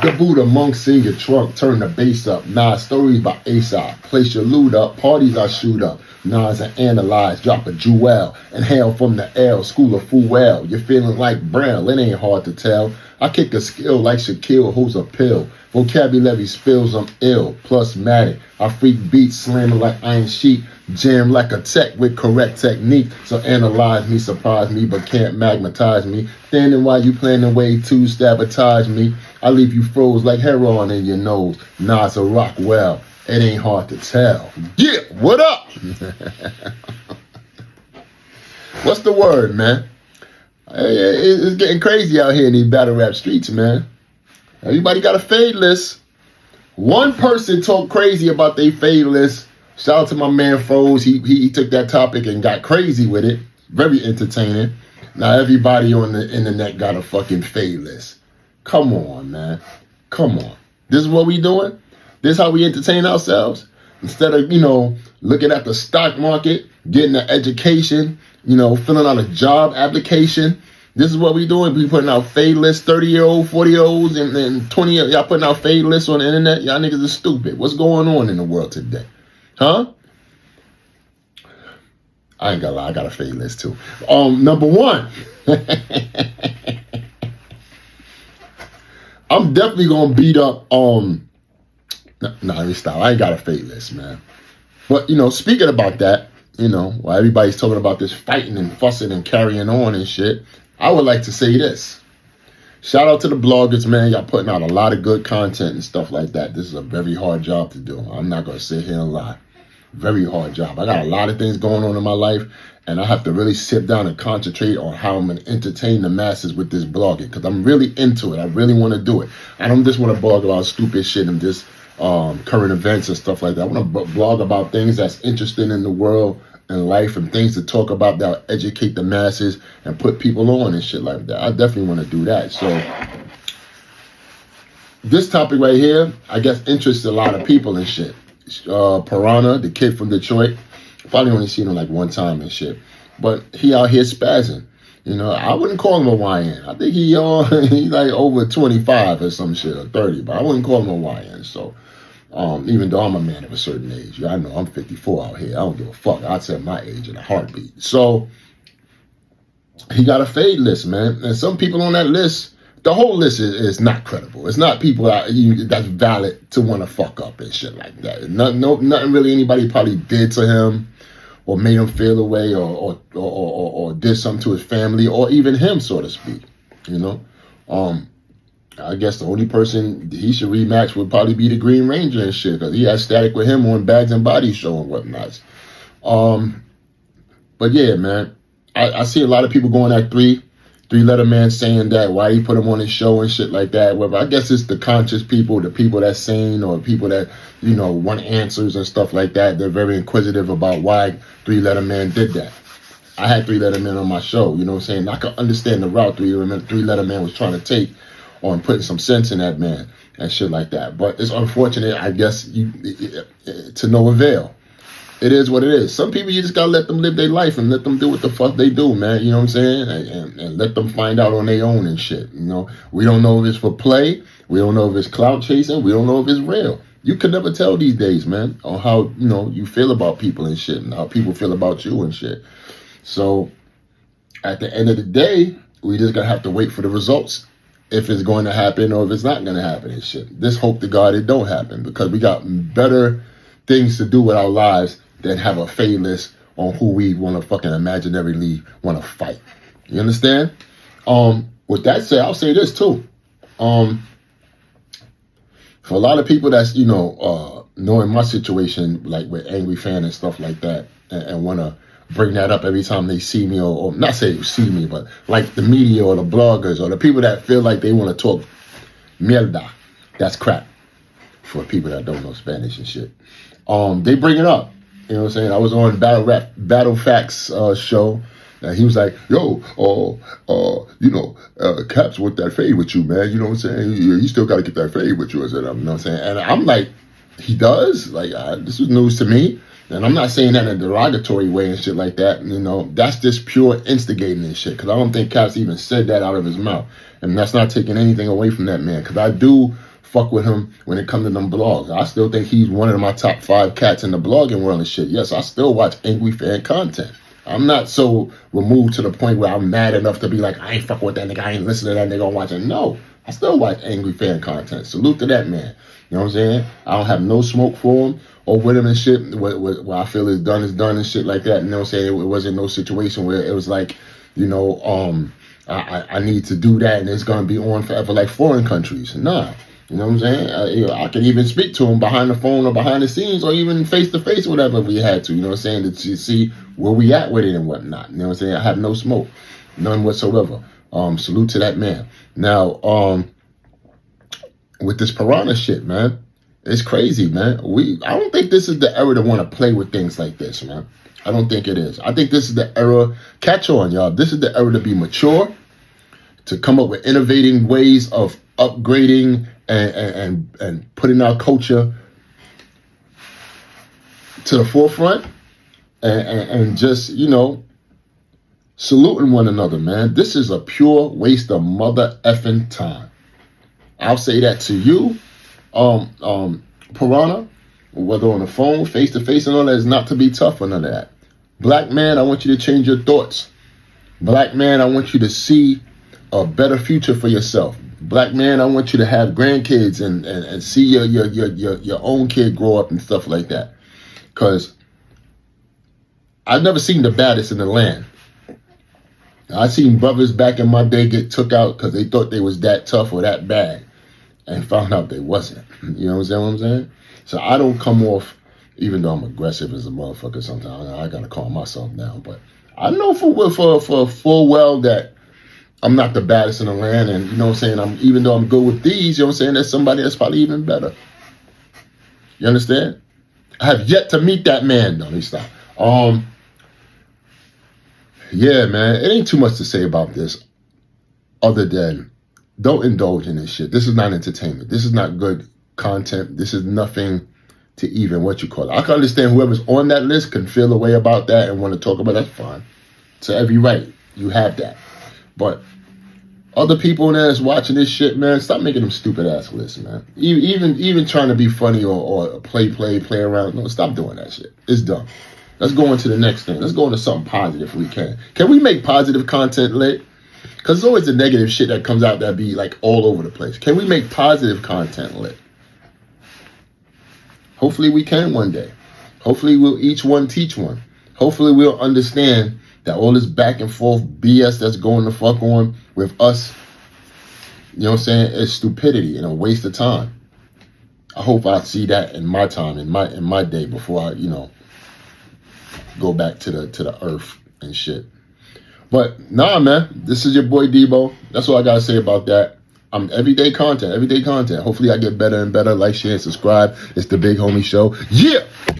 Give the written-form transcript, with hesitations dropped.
The Buddha monks in your trunk, turn the bass up. Nah, stories by Aesop. Place your loot up, parties I shoot up. Nas and analyze, drop a jewel. Inhale from the L, school of full well. You're feeling like Braille, it ain't hard to tell. I kick a skill like Shaquille holds a pill. Vocabulary spills, I'm ill. Plus matic, I freak beats, slamming like iron sheet. Jam like a tech with correct technique. So analyze me, surprise me, but can't magnetize me. Standing while you planning way to sabotage me. I leave you froze like heroin in your nose. Nas a rock well. It ain't hard to tell. Yeah, what up? What's the word, man? It's getting crazy out here in these battle rap streets, man. Everybody got a fade list. One person talked crazy about their fade list. Shout out to my man Froze. He took that topic and got crazy with it. Very entertaining. Now everybody on the internet got a fucking fade list. Come on, man. Come on. This is what we doing? This is how we entertain ourselves? Instead of, looking at the stock market, getting an education, filling out a job application. This is what we doing. We putting out fade lists, 30-year-old, 40-year-olds, and 20 y'all putting out fade lists on the internet. Y'all niggas are stupid. What's going on in the world today? Huh? I ain't gonna lie, I got a fade list too. Number one. I'm definitely gonna beat up let me stop. I ain't got a fade list, man. But speaking about that, while everybody's talking about this fighting and fussing and carrying on and shit, I would like to say this. Shout out to the bloggers, man. Y'all putting out a lot of good content and stuff like that. This is a very hard job to do. I'm not gonna sit here and lie. Very hard job. I got a lot of things going on in my life, and I have to really sit down and concentrate on how I'm going to entertain the masses with this blogging, because I'm really into it. I really want to do it. I don't just want to blog about stupid shit and just current events and stuff like that. I want to blog about things that's interesting in the world and life, and things to talk about that educate the masses and put people on and shit like that. I definitely want to do that. So this topic right here, I guess, interests a lot of people and shit. Piranha, the kid from Detroit, probably only seen him like one time and shit, but he out here spazzing. I wouldn't call him a YN. I think he like over 25 or some shit, or 30, but I wouldn't call him a YN. So even though I'm a man of a certain age, I know I'm 54 out here. I don't give a fuck. I'd say my age in a heartbeat. So he got a fade list, man, and some people on that list. The whole list is not credible. It's not people that's valid to want to fuck up and shit like that. Nothing really anybody probably did to him or made him feel away or did something to his family or even him, so to speak. I guess the only person he should rematch would probably be the Green Ranger and shit, because he had static with him on Bags and Body Show and whatnot. But yeah, man, I see a lot of people going at Three-letter man saying that, why he put him on his show and shit like that. Whether I guess it's the conscious people, the people that's sane, or people that, want answers and stuff like that. They're very inquisitive about why Three-letter man did that. I had Three-letter man on my show, you know what I'm saying? I could understand the route Three-letter man was trying to take on putting some sense in that man and shit like that. But it's unfortunate, I guess, to no avail. It is what it is. Some people, you just gotta let them live their life and let them do what the fuck they do, man. You know what I'm saying? And let them find out on their own and shit. We don't know if it's for play. We don't know if it's clout chasing. We don't know if it's real. You can never tell these days, man, on how, you feel about people and shit, and how people feel about you and shit. So at the end of the day, we just gonna have to wait for the results, if it's going to happen or if it's not gonna happen and shit. Just hope to God it don't happen, because we got better things to do with our lives than have a fade list on who we want to fucking imaginarily want to fight. You understand? With that said, I'll say this too. For a lot of people that's, knowing my situation, like with Angry Fan and stuff like that, and want to bring that up every time they see me, or not say see me, but like the media or the bloggers or the people that feel like they want to talk mierda. That's crap for people that don't know Spanish and shit. They bring it up. You know what I'm saying? I was on Battle Facts show, and he was like, yo, Caps want that fade with you, man. You know what I'm saying? You still got to get that fade with you. I said, you know what I'm saying? And I'm like, he does? Like, this was news to me. And I'm not saying that in a derogatory way and shit like that. That's just pure instigating and shit, because I don't think Caps even said that out of his mouth. And that's not taking anything away from that man, because I do fuck with him when it comes to them blogs. I still think he's one of my top 5 cats in the blogging world and shit. Yes, I still watch angry fan content. I'm not so removed to the point where I'm mad enough to be like, I ain't fuck with that nigga, I ain't listen to that nigga, I'm watching. No, I still watch angry fan content. Salute to that man. You know what I'm saying? I don't have no smoke for him or with him and shit. What I feel is done and shit like that. You know what I'm saying? It wasn't no situation where it was like, you know, I need to do that and it's going to be on forever like foreign countries. Nah. You know what I'm saying? I could even speak to him behind the phone or behind the scenes or even face to face, whatever if we had to. You know what I'm saying? To see where we at with it and whatnot. You know what I'm saying? I have no smoke, none whatsoever. Salute to that man. Now, with this Piranha shit, man, it's crazy, man. I don't think this is the era to want to play with things like this, man. I don't think it is. I think this is the era. Catch on, y'all. This is the era to be mature, to come up with innovating ways of upgrading and putting our culture to the forefront and just, you know, saluting one another, man. This is a pure waste of mother effing time. I'll say that to you, Piranha, whether on the phone, face to face and all that, is not to be tough or none of that. Black man, I want you to change your thoughts. Black man, I want you to see a better future for yourself. Black man, I want you to have grandkids and see your own kid grow up and stuff like that. Because I've never seen the baddest in the land. I seen brothers back in my day get took out because they thought they was that tough or that bad and found out they wasn't. You know what I'm saying? So I don't come off, even though I'm aggressive as a motherfucker sometimes. I got to calm myself down. But I know for full well that I'm not the baddest in the land, and you know what I'm saying? Even though I'm good with these, you know what I'm saying, there's somebody that's probably even better. You understand? I have yet to meet that man. No, let me stop. Yeah, man, it ain't too much to say about this other than don't indulge in this shit. This is not entertainment. This is not good content. This is nothing to even what you call it. I can understand whoever's on that list can feel a way about that and want to talk about it. That's fine. To every right, you have that. But other people that's watching this shit, man, stop making them stupid ass lists, man. Even trying to be funny or play around. No, stop doing that shit. It's dumb. Let's go into the next thing. Let's go into something positive if we can. Can we make positive content lit? Because there's always the negative shit that comes out that be like all over the place. Can we make positive content lit? Hopefully we can one day. Hopefully we'll each one teach one. Hopefully we'll understand that all this back and forth BS that's going the fuck on with us, you know what I'm saying, is stupidity and a waste of time. I hope I see that in my time, in my day before I, you know, go back to the earth and shit. But nah, man, this is your boy Debo. That's all I gotta say about that. Everyday content. Hopefully I get better and better. Like, share, and subscribe. It's the Big Homie Show. Yeah!